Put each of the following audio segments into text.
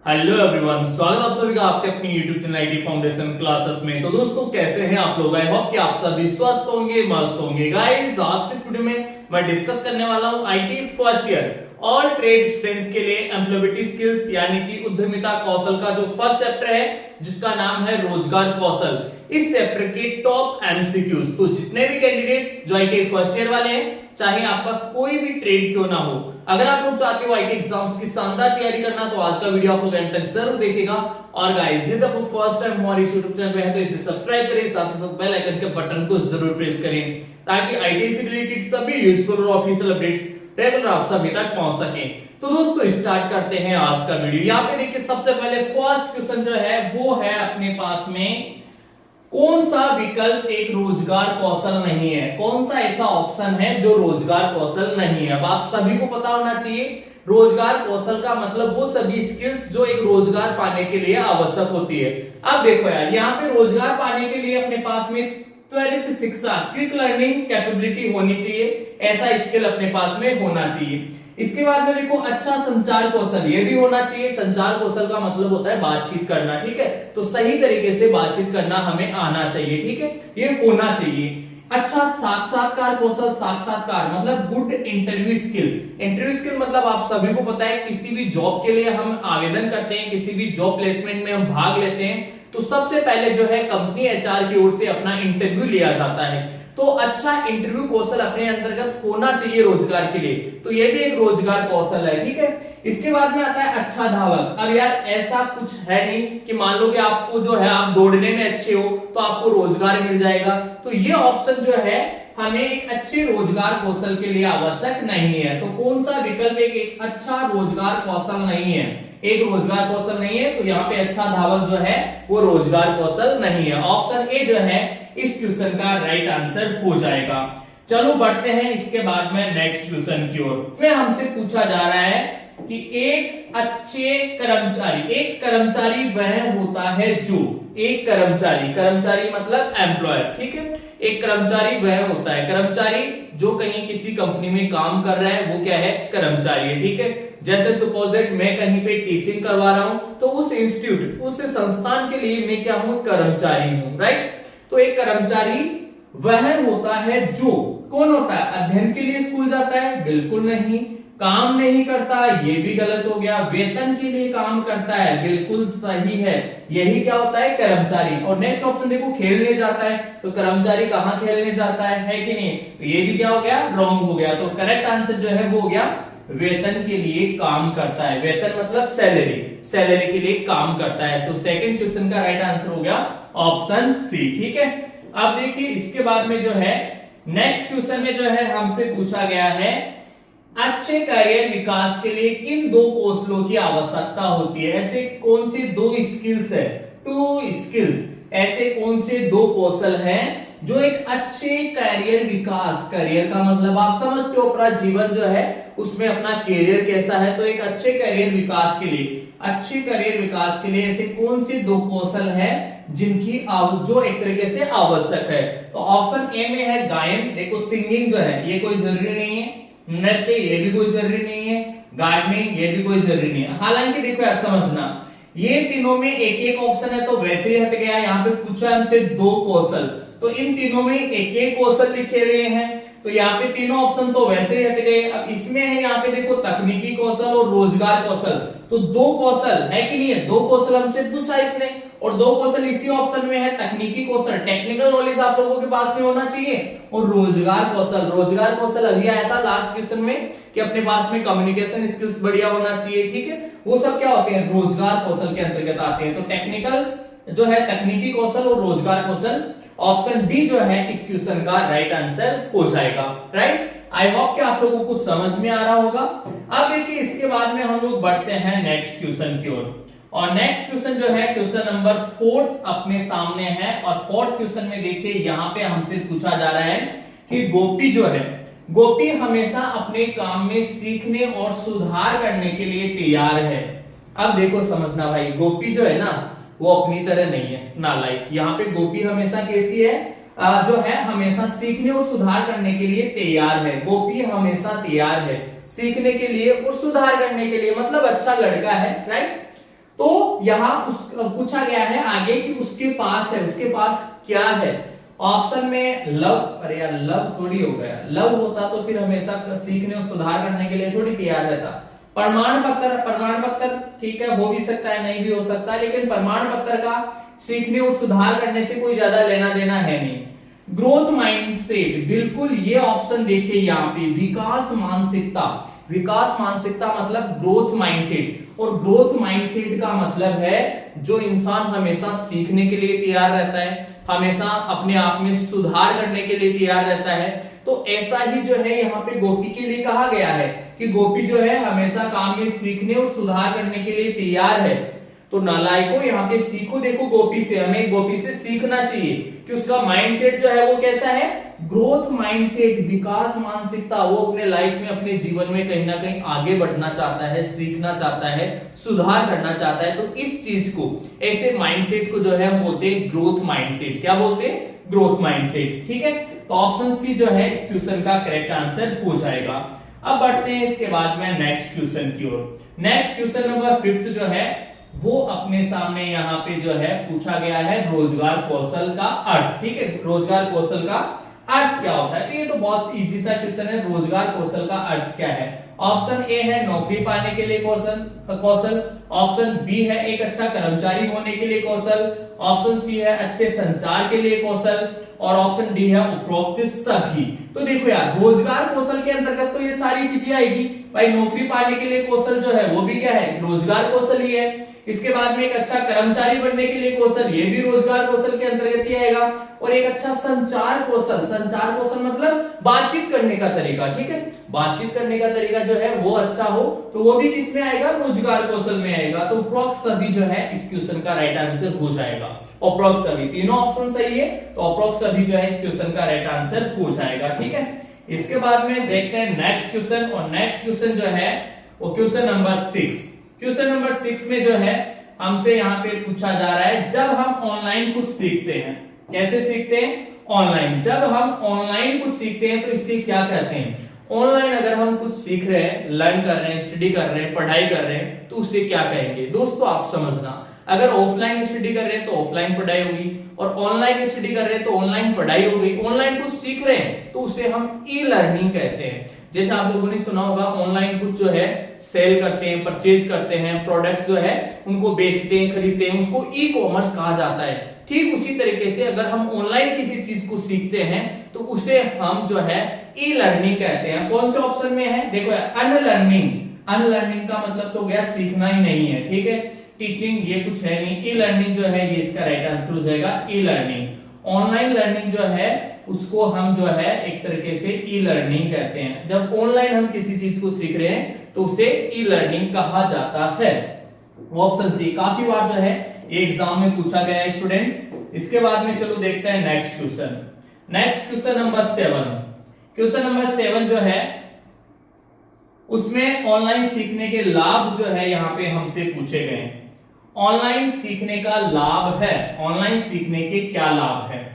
Hello everyone, स्वागत आप सभी का आपके अपनी YouTube channel IT foundation classes में। तो दोस्तों कैसे हैं आप लोग? आई होप कि आप सभी स्वस्थ होंगे, मस्त होंगे। गाइस आज के इस वीडियो में मैं डिस्कस करने वाला हूं IT first year all trade students के लिए एम्प्लॉयबिलिटी स्किल्स यानी कि उद्यमिता कौशल का जो फर्स्ट चैप्टर है जिसका नाम है रोजगार कौशल। इस चैप्टर के टॉप एमसीक्यूज। तो जितने भी कैंडिडेट्स जो आईटी फर्स्ट ईयर वाले हैं, चाहे आपका कोई भी ट्रेड क्यों ना हो, अगर आप लोग चाहते हो आईटी एग्जाम्स की शानदार तैयारी करना तो आज का वीडियो आप लोग एंड तक जरूर देखिएगा। और गाइस यदि आप फर्स्ट टाइम हमारे YouTube चैनल पे हैं तो इसे सब्सक्राइब करें, साथ ही साथ बेल आइकन के बटन को जरूर प्रेस करें ताकि आईटी से रिलेटेड सभी यूजफुल और ऑफिशियल अपडेट्स रेगुलर आप सभी तक पहुंच सकें। तो दोस्तों स्टार्ट करते हैं आज का वीडियो। यहाँ पे देखिए सबसे पहले फर्स्ट क्वेश्चन जो है वो है अपने पास में, कौन सा विकल्प एक रोजगार कौशल नहीं है? कौन सा ऐसा ऑप्शन है जो रोजगार कौशल नहीं है? अब आप सभी को पता होना चाहिए रोजगार कौशल का मतलब वो सभी स्किल्स जो एक रोजगार पाने के लिए आवश्यक होती है। अब देखो यार, यहाँ पे रोजगार पाने के लिए अपने पास में त्वरित शिक्षा, क्विक लर्निंग कैपेबिलिटी होनी चाहिए, ऐसा स्किल अपने पास में होना चाहिए। इसके बाद में देखो अच्छा संचार कौशल, ये भी होना चाहिए। संचार कौशल का मतलब होता है बातचीत करना, ठीक है? तो सही तरीके से बातचीत करना हमें आना चाहिए, ठीक है? ये होना चाहिए। अच्छा साक्षात्कार कौशल, साक्षात्कार मतलब good interview skill. Interview skill मतलब आप सभी को पता है किसी भी जॉब के लिए हम आवेदन करते हैं, किसी भी जॉब प्लेसमेंट में हम भाग लेते हैं तो सबसे पहले जो है कंपनी एचआर की ओर से अपना इंटरव्यू लिया जाता है। तो अच्छा इंटरव्यू कौशल अपने अंतर्गत होना चाहिए रोजगार के लिए, तो ये भी एक रोजगार कौशल है, ठीक है? इसके बाद में आता है अच्छा धावक। अब यार ऐसा कुछ है नहीं कि मान लो कि आपको जो है आप दौड़ने में अच्छे हो तो आपको रोजगार मिल जाएगा, तो ये ऑप्शन जो है हमें एक अच्छे रोजगार कौशल के लिए आवश्यक नहीं है। तो कौन सा विकल्प एक अच्छा रोजगार कौशल नहीं है? एक रोजगार कौशल नहीं है, तो यहाँ पे अच्छा धावक जो है वो रोजगार कौशल नहीं है। ऑप्शन ए जो है इस क्वेश्चन का राइट आंसर हो जाएगा। चलो बढ़ते हैं इसके बाद में नेक्स्ट क्वेश्चन की ओर। इसमें हमसे पूछा जा रहा है कि एक अच्छे कर्मचारी, एक कर्मचारी वह होता है जो, एक कर्मचारी, कर्मचारी मतलब एम्प्लॉयर, ठीक है? एक कर्मचारी वह होता है, कर्मचारी जो कहीं किसी कंपनी में काम कर रहा है वो क्या है? कर्मचारी है, ठीक है? जैसे सपोज दैट मैं कहीं पे टीचिंग करवा रहा हूं तो उस इंस्टीट्यूट, उस संस्थान के लिए मैं क्या हूं? कर्मचारी हूं, राइट? तो एक कर्मचारी वह होता है जो, कौन होता है? अध्ययन के लिए स्कूल जाता है? बिल्कुल नहीं। काम नहीं करता, ये भी गलत हो गया। वेतन के लिए काम करता है, बिल्कुल सही है। यही क्या होता है? कर्मचारी। और नेक्स्ट ऑप्शन देखो, खेलने जाता है, तो कर्मचारी कहाँ खेलने जाता है कि नहीं? तो ये भी क्या हो गया? रॉन्ग हो गया। तो करेक्ट आंसर जो है वो हो गया वेतन के लिए काम करता है। वेतन मतलब सैलरी, सैलरी के लिए काम करता है। तो सेकंड क्वेश्चन का राइट आंसर हो गया ऑप्शन सी, ठीक है? अब देखिए इसके बाद में जो है नेक्स्ट क्वेश्चन में जो है हमसे पूछा गया है, अच्छे करियर विकास के लिए किन दो कौशलों की आवश्यकता होती है? ऐसे कौन सी दो स्किल्स है? टू स्किल्स, ऐसे कौन से दो कौशल हैं जो एक अच्छे करियर विकास, करियर का मतलब आप समझते हो अपना जीवन जो है उसमें अपना करियर कैसा है, तो एक अच्छे करियर विकास के लिए, अच्छे करियर विकास के लिए ऐसे कौन से दो कौशल है जिनकी जो एक तरीके से आवश्यक है? तो ऑप्शन ए में है गायन, देखो सिंगिंग जो है ये कोई जरूरी नहीं है, नृत्य ये भी कोई जरूरी नहीं है, गार्डनिंग ये भी कोई जरूरी नहीं है। हालांकि देखो यार समझना, ये तीनों में एक एक ऑप्शन है तो वैसे ही हट गया। यहाँ पे पूछा हमसे दो कौशल, तो इन तीनों में एक एक कौशल लिखे हुए हैं, तो यहाँ पे तीनों ऑप्शन तो वैसे ही हट गए। अब इसमें है यहाँ पे देखो तकनीकी कौशल और रोजगार कौशल, तो दो कौशल है कि नहीं है? दो कौशल हमसे पूछा इसने, और दो कौशल इसी ऑप्शन में है। तकनीकी कौशल, टेक्निकल नॉलेज आप लोगों के पास में होना चाहिए, और रोजगार कौशल, रोजगार कौशल अभी आया था लास्ट क्वेश्चन में कि अपने पास में कम्युनिकेशन स्किल्स बढ़िया होना चाहिए, ठीक है? वो सब क्या होते हैं? रोजगार कौशल के अंतर्गत आते हैं। तो टेक्निकल जो है, तकनीकी कौशल और रोजगार कौशल, ऑप्शन डी जो है इस क्वेश्चन का राइट आंसर हो जाएगा, राइट? आई होप कि आप लोगों को समझ में आ रहा होगा। अब देखिए इसके बाद में हम लोग बढ़ते हैं नेक्स्ट क्वेश्चन की ओर, और नेक्स्ट क्वेश्चन जो है क्वेश्चन नंबर 4 अपने सामने है। और फोर्थ क्वेश्चन में देखिए यहाँ पे हमसे पूछा जा रहा है कि गोपी जो है, गोपी हमेशा अपने काम में सीखने और सुधार करने के लिए तैयार है। अब देखो समझना भाई, गोपी जो है ना वो अपनी तरह नहीं है नालायक। यहाँ पे गोपी हमेशा कैसी है? जो है हमेशा सीखने और सुधार करने के लिए तैयार है। गोपी हमेशा तैयार है सीखने के लिए और सुधार करने के लिए, मतलब अच्छा लड़का है, राइट? तो यहाँ पूछा गया है आगे कि उसके पास है, उसके पास क्या है। ऑप्शन में लव, अरे यार लव थोड़ी हो गया, लव होता तो फिर हमेशा सीखने और सुधार करने के लिए थोड़ी तैयार रहता। प्रमाण पत्र, प्रमाण पत्र ठीक है, हो भी सकता है नहीं भी हो सकता है, लेकिन प्रमाण पत्र का सीखने और सुधार करने से कोई ज्यादा लेना देना है नहीं। ग्रोथ माइंडसेट, बिल्कुल ये ऑप्शन देखिए यहाँ पे, विकास मानसिकता। विकास मानसिकता मतलब ग्रोथ माइंडसेट, और ग्रोथ माइंडसेट का मतलब है जो इंसान हमेशा सीखने के लिए तैयार रहता है, हमेशा अपने आप में सुधार करने के लिए तैयार रहता है। तो ऐसा ही जो है यहाँ पे गोपी के लिए कहा गया है कि गोपी जो है हमेशा काम में सीखने और सुधार करने के लिए तैयार है। तो नालायकों यहाँ पे सीखो, देखो गोपी से, हमें गोपी से सीखना चाहिए कि उसका माइंडसेट जो है वो कैसा है, ग्रोथ माइंडसेट, विकास मानसिकता। वो अपने लाइफ में, अपने जीवन में कहीं ना कहीं आगे बढ़ना चाहता है, सीखना चाहता है, सुधार करना चाहता है। तो इस चीज को, ऐसे माइंडसेट को जो है हम बोलते हैं ग्रोथ माइंडसेट। क्या बोलते हैं, ग्रोथ माइंडसेट। ठीक है, तो ऑप्शन सी जो है इस क्वेश्चन का करेक्ट आंसर हो जाएगा। अब बढ़ते हैं इसके बाद में नेक्स्ट क्वेश्चन की ओर। नेक्स्ट क्वेश्चन नंबर 5 जो है वो अपने सामने यहाँ पे जो है पूछा गया है, रोजगार कौशल का अर्थ। ठीक है, रोजगार कौशल का अर्थ क्या होता है। तो ये तो बहुत इजी सा क्वेश्चन है, रोजगार कौशल का अर्थ क्या है। ऑप्शन ए है नौकरी पाने के लिए कौशल, ऑप्शन बी है एक अच्छा कर्मचारी होने के लिए कौशल, ऑप्शन सी है अच्छे संचार के लिए कौशल, और ऑप्शन डी है उपरोक्त सभी। तो देखो यार, रोजगार कौशल के अंतर्गत तो ये सारी चीजें आएगी भाई। नौकरी पाने के लिए कौशल जो है वो भी क्या है, रोजगार कौशल ही है। इसके बाद में एक अच्छा कर्मचारी बनने के लिए कौशल, ये भी रोजगार कौशल के अंतर्गत ही आएगा। और एक अच्छा संचार कौशल, संचार कौशल मतलब बातचीत करने का तरीका। ठीक है, बातचीत करने का तरीका जो है वो अच्छा हो, तो वो भी किसमें आएगा, रोजगार कौशल में आएगा। तो अप्रोक्स सभी जो है इस क्वेश्चन का राइट आंसर हो जाएगा। अप्रोक्स सभी, तीनों ऑप्शन सही है, तो अप्रोक्स सभी जो है इस क्वेश्चन का राइट आंसर हो जाएगा। ठीक है, इसके बाद में देखते हैं नेक्स्ट क्वेश्चन, और नेक्स्ट क्वेश्चन जो है वो क्वेश्चन नंबर 6। क्वेश्चन नंबर 6 में जो है हमसे यहाँ पे पूछा जा रहा है, जब हम ऑनलाइन कुछ सीखते हैं, कैसे सीखते हैं, ऑनलाइन। जब हम ऑनलाइन कुछ सीखते हैं तो इसे क्या कहते हैं। ऑनलाइन अगर हम कुछ सीख रहे हैं, लर्न कर रहे हैं, स्टडी कर रहे हैं, पढ़ाई कर रहे हैं, तो उसे क्या कहेंगे। दोस्तों आप समझना, अगर ऑफलाइन स्टडी कर रहे हैं तो ऑफलाइन पढ़ाई होगी, और ऑनलाइन स्टडी कर रहे हैं तो ऑनलाइन पढ़ाई हो गई। ऑनलाइन कुछ सीख रहे हैं तो उसे हम ई लर्निंग कहते हैं। जैसे आप लोगों ने सुना होगा, ऑनलाइन कुछ जो है सेल करते हैं, परचेज करते हैं, प्रोडक्ट्स जो है उनको बेचते हैं, खरीदते हैं, उसको ई कॉमर्स कहा जाता है। ठीक उसी तरीके से अगर हम ऑनलाइन किसी चीज को सीखते हैं तो उसे हम जो है ई लर्निंग कहते हैं। कौन से ऑप्शन में है, देखो अनलर्निंग। अनलर्निंग का मतलब तो गया सीखना ही नहीं है। ठीक है, टीचिंग ये कुछ है नहीं। ई लर्निंग जो है ये इसका राइट आंसर हो जाएगा, ई लर्निंग। ऑनलाइन लर्निंग जो है उसको हम जो है एक तरीके से ई लर्निंग कहते हैं। जब ऑनलाइन हम किसी चीज को सीख रहे हैं तो उसे ई लर्निंग कहा जाता है। ऑप्शन सी काफी बार जो है ये एग्जाम में पूछा गया है स्टूडेंट्स। इसके बाद में चलो देखते हैं next question. Next question number 7। Question number 7 जो है उसमें ऑनलाइन सीखने के लाभ जो है यहाँ पे हमसे पूछे गए हैं। ऑनलाइन सीखने का लाभ है, ऑनलाइन सीखने के क्या लाभ है।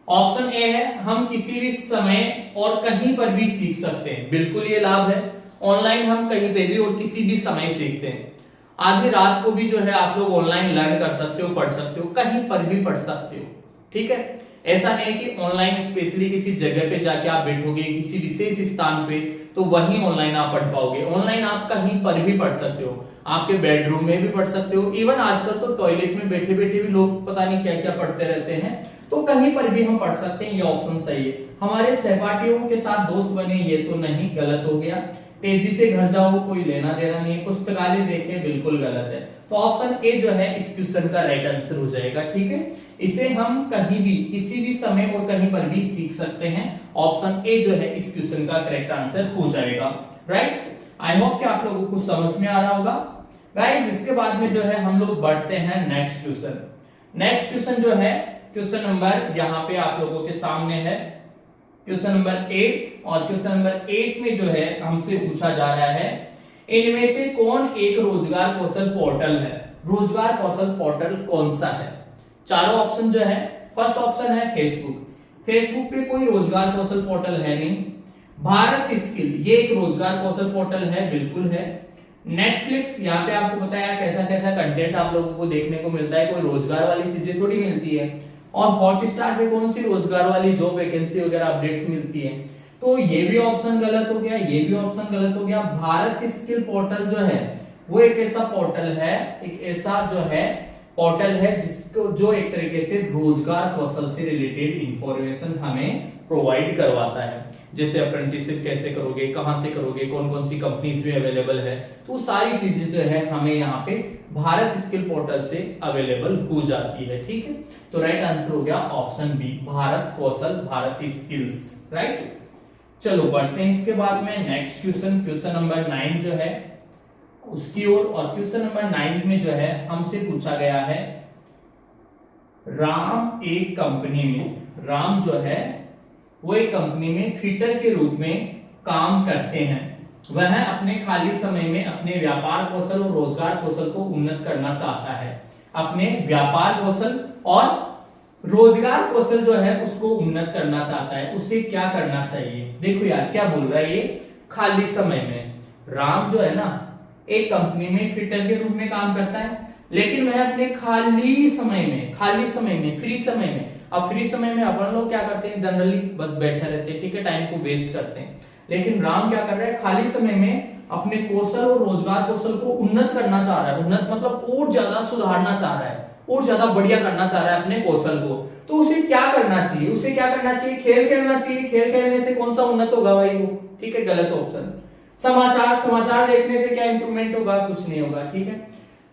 ऑप्शन ए है हम किसी भी समय और कहीं पर भी सीख सकते हैं, बिल्कुल ये लाभ है। ऑनलाइन हम कहीं पे भी और किसी भी समय सीखते हैं। आधी रात को भी जो है आप लोग ऑनलाइन लर्न कर सकते हो, पढ़ सकते हो, कहीं पर भी पढ़ सकते हो। ठीक है, ऐसा नहीं कि ऑनलाइन स्पेशली किसी जगह पे जाके आप बैठोगे किसी विशेष स्थान पे तो वहीं ऑनलाइन आप पढ़ पाओगे। ऑनलाइन आप कहीं पर भी पढ़ सकते हो, आपके बेडरूम में भी पढ़ सकते हो, इवन आजकल तो टॉयलेट में बैठे बैठे भी लोग पता नहीं क्या क्या पढ़ते रहते हैं, तो कहीं पर भी हम पढ़ सकते हैं। ये ऑप्शन सही है। हमारे सहपाठियों के साथ दोस्त बने, ये तो नहीं, गलत हो गया। तेजी से घर जाओ, कोई लेना देना नहीं, पुस्तकालय देखे, बिल्कुल गलत है। तो ऑप्शन ए जो है इस क्वेश्चन का राइट आंसर हो जाएगा। ठीक है, इसे हम कहीं भी किसी भी समय और कहीं पर भी सीख सकते हैं। ऑप्शन ए जो है इस क्वेश्चन का करेक्ट आंसर हो जाएगा। राइट, आई होप कि आप लोगों को समझ में आ रहा होगा। गाइस, इसके बाद में जो है हम लोग बढ़ते हैं नेक्स्ट क्वेश्चन। नेक्स्ट क्वेश्चन जो है क्वेश्चन नंबर यहाँ पे आप लोगों के सामने है क्वेश्चन नंबर 8, और क्वेश्चन नंबर 8 में जो है हमसे पूछा जा रहा है इनमें से कौन एक रोजगार कौशल पोर्टल है। रोजगार कौशल पोर्टल कौन सा है। चारों ऑप्शन जो है, फर्स्ट ऑप्शन है फेसबुक। फेसबुक पे कोई रोजगार कौशल पोर्टल है नहीं। भारत स्किल ये एक रोजगार कौशल पोर्टल है, बिल्कुल है। नेटफ्लिक्स, यहाँ पे आपको पता है कैसा कैसा कंटेंट आप लोगों को देखने को मिलता है, कोई रोजगार वाली चीजें थोड़ी मिलती है। और हॉटस्टार पे कौन सी रोजगार वाली जॉब वैकेंसी वगैरह अपडेट्स मिलती है। तो ये भी ऑप्शन गलत हो गया, ये भी ऑप्शन गलत हो गया। भारत स्किल पोर्टल जो है वो एक ऐसा पोर्टल है, एक ऐसा जो है पोर्टल है जिसको जो एक तरीके से रोजगार कौशल से रिलेटेड इंफॉर्मेशन हमें प्रोवाइड करवाता है। जैसे अप्रेंटिसशिप कैसे करोगे, कहां से करोगे, कौन कौन सी कंपनीज में अवेलेबल है, तो सारी चीजें जो है हमें यहाँ पे भारत स्किल पोर्टल से अवेलेबल हो जाती है। ठीक है, तो राइट आंसर हो गया ऑप्शन बी, भारत कौशल, भारत स्किल्स। राइट, चलो बढ़ते हैं इसके बाद में नेक्स्ट क्वेश्चन, क्वेश्चन नंबर 9 जो है उसकी ओर। और क्वेश्चन नंबर 9 में जो है हमसे पूछा गया है, राम एक कंपनी में, राम जो है वो एक कंपनी में फिटर के रूप में काम करते हैं। वह अपने खाली समय में अपने व्यापार कौशल और रोजगार कौशल को उन्नत करना चाहता है। अपने व्यापार कौशल और रोजगार कौशल जो है उसको उन्नत करना चाहता है, उसे क्या करना चाहिए। देखो यार क्या बोल रहा है ये, खाली समय में राम जो है ना एक कंपनी में फिटर के रूप में काम करता है, लेकिन वह अपने खाली समय में फ्री समय में, अब फ्री समय में अपन लोग क्या करते हैं, जनरली बस बैठे रहते हैं, ठीक है, टाइम को वेस्ट करते हैं। लेकिन राम क्या कर रहा है, खाली समय में अपने कौशल और रोजगार कौशल को उन्नत करना चाह रहा है। उन्नत मतलब और ज्यादा सुधारना चाह रहा है, और ज्यादा बढ़िया करना चाह रहा है अपने कौशल को। तो उसे क्या करना चाहिए, उसे क्या करना चाहिए, खेल खेलना चाहिए। खेल खेलने से कौन सा उन्नत होगा भाई वो, ठीक है, गलत ऑप्शन। समाचार देखने से क्या इंप्रूवमेंट होगा, कुछ नहीं होगा। ठीक है,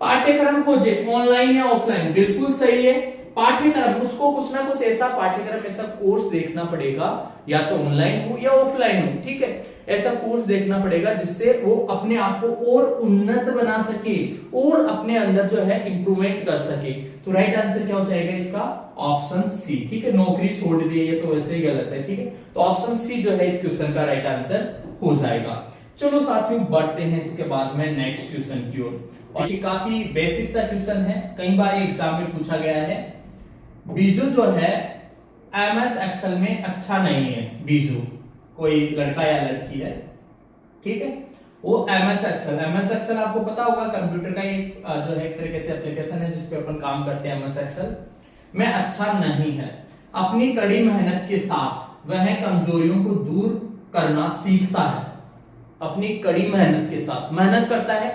पाठ्यक्रम खोजे, ऑनलाइन या ऑफलाइन, बिल्कुल सही है। पाठ्यक्रम, उसको कुछ ना कुछ ऐसा पाठ्यक्रम, ऐसा कोर्स देखना पड़ेगा, या तो ऑनलाइन हो या ऑफलाइन हो। ठीक है, ऐसा कोर्स देखना पड़ेगा जिससे वो अपने आप को और उन्नत बना सके और अपने अंदर जो है इंप्रूवमेंट कर सके। तो राइट आंसर क्या हो जाएगा इसका, ऑप्शन सी। ठीक है, नौकरी छोड़ दी, ये तो वैसे ही गलत है। ठीक है, तो ऑप्शन सी जो है इस क्वेश्चन का राइट आंसर हो जाएगा। चलो साथियों बढ़ते हैं इसके बाद में नेक्स्ट क्वेश्चन की ओर। और ये काफी बेसिक सा क्वेश्चन है, कई बार एग्जाम में पूछा गया है। बीजू जो है एमएस एक्सेल में अच्छा नहीं है। बीजू कोई लड़का या लड़की है, ठीक है, वो एमएस एक्सेल आपको पता होगा कंप्यूटर का एक जो है एक तरीके से एप्लीकेशन है जिसपे अपन काम करते हैं। एमएस एक्सेल में अच्छा नहीं है। अपनी कड़ी मेहनत के साथ वह कमजोरियों को दूर करना सीखता है। अपनी कड़ी मेहनत के साथ मेहनत करता है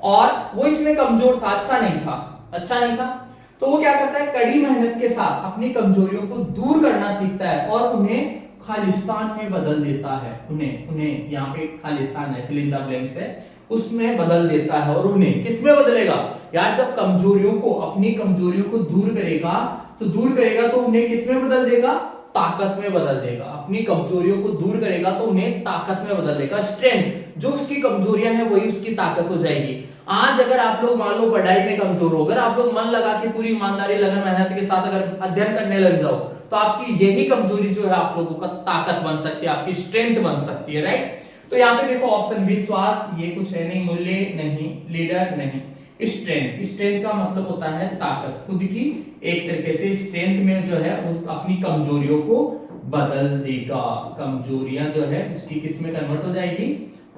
और वो इसमें कमजोर था, अच्छा नहीं था, तो वो क्या करता है, कड़ी मेहनत के साथ अपनी कमजोरियों को दूर करना सीखता है और उन्हें खालिस्तान में बदल देता है। उन्हें यहाँ पे खालिस्तान है, फिल इन द ब्लैंक्स है, उसमें बदल देता है। और उन्हें किस में बदलेगा यार, जब अपनी कमजोरियों को दूर करेगा तो उन्हें किस में बदल देगा, ताकत में बदल देगा। अपनी कमजोरियों को दूर करेगा तो उन्हें ताकत में बदल देगा। स्ट्रेंथ, जो उसकी कमजोरियां हैं वही उसकी ताकत हो जाएगी। आज अगर आप लोग मान लो पढ़ाई में कमजोर हो, अगर आप लोग मन लगा के पूरी ईमानदारी, लगन, मेहनत के साथ अगर अध्ययन करने लग जाओ तो आपकी यही कमजोरी जो है आप लोगों का ताकत बन सकती है, आपकी स्ट्रेंथ बन सकती है। राइट, तो यहाँ पे देखो ऑप्शन विश्वास, ये कुछ है नहीं, मूल्य नहीं, लीडर नहीं, स्ट्रेंथ का मतलब होता है ताकत, खुद की एक तरीके से स्ट्रेंथ में जो है वो अपनी कमजोरियों को बदल देगा। कमजोरियां जो है उसकी किस में कन्वर्ट हो जाएगी,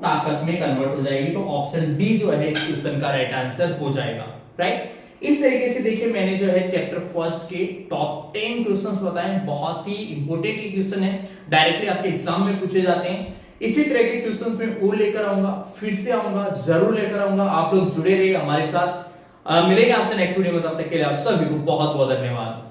ताकत में कन्वर्ट हो जाएगी। तो ऑप्शन डी जो है इस क्वेश्चन का राइट आंसर हो जाएगा। राइट, इस तरीके से देखिए मैंने जो है चैप्टर फर्स्ट के टॉप 10 क्वेश्चंस बताए, बहुत ही इंपॉर्टेंट क्वेश्चन है, डायरेक्टली आपके एग्जाम में पूछे जाते हैं। इसी तरह के क्वेश्चंस में और लेकर आऊंगा, फिर से आऊंगा, जरूर लेकर आऊंगा। आप लोग जुड़े रहिए हमारे साथ। मिलेंगे आपसे नेक्स्ट वीडियो में, तब तक के लिए आप सभी को बहुत बहुत धन्यवाद।